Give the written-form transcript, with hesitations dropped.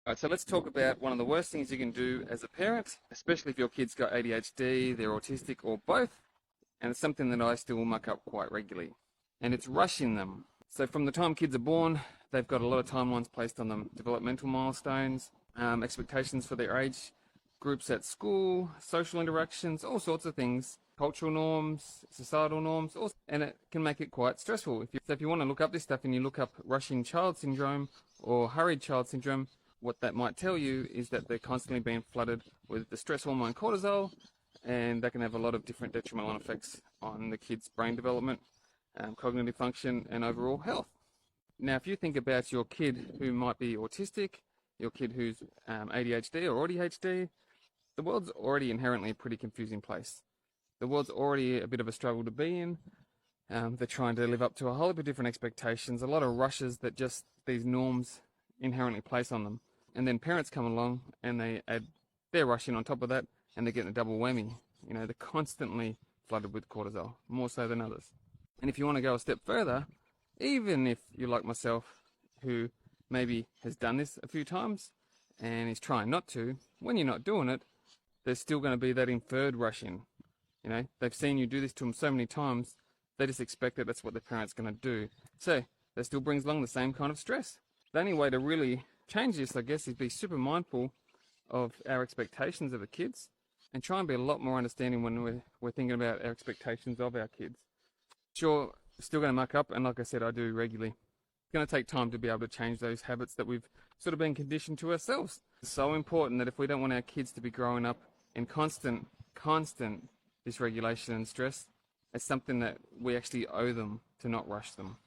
Alright, so let's talk about one of the worst things you can do as a parent, especially if your kid's got ADHD, they're autistic, or both, and it's something that I still muck up quite regularly. And it's rushing them. So from the time kids are born, they've got a lot of timelines placed on them, developmental milestones, expectations for their age groups at school, social interactions, all sorts of things, cultural norms, societal norms, and it can make it quite stressful. If you want to look up this stuff and you look up rushing child syndrome or hurried child syndrome, what that might tell you is that they're constantly being flooded with the stress hormone cortisol, and that can have a lot of different detrimental effects on the kid's brain development, cognitive function, and overall health. Now, if you think about your kid who might be autistic, your kid who's ADHD or ADHD, the world's already inherently a pretty confusing place. The world's already a bit of a struggle to be in. They're trying to live up to a whole heap of different expectations, a lot of rushes that just these norms inherently place on them. And then parents come along and they add their rushing on top of that, and they're getting a double whammy. You know, they're constantly flooded with cortisol, more so than others. And if you want to go a step further, even if you're like myself, who maybe has done this a few times and is trying not to, when you're not doing it, there's still going to be that inferred rushing. You know, they've seen you do this to them so many times, they just expect that that's what their parent's going to do. So that still brings along the same kind of stress. The only way to really change this, I guess, is be super mindful of our expectations of the kids and try and be a lot more understanding when we're thinking about our expectations of our kids. Sure, still going to muck up, and like I said, I do regularly. It's going to take time to be able to change those habits that we've sort of been conditioned to ourselves. It's so important that if we don't want our kids to be growing up in constant dysregulation and stress, it's something that we actually owe them to not rush them.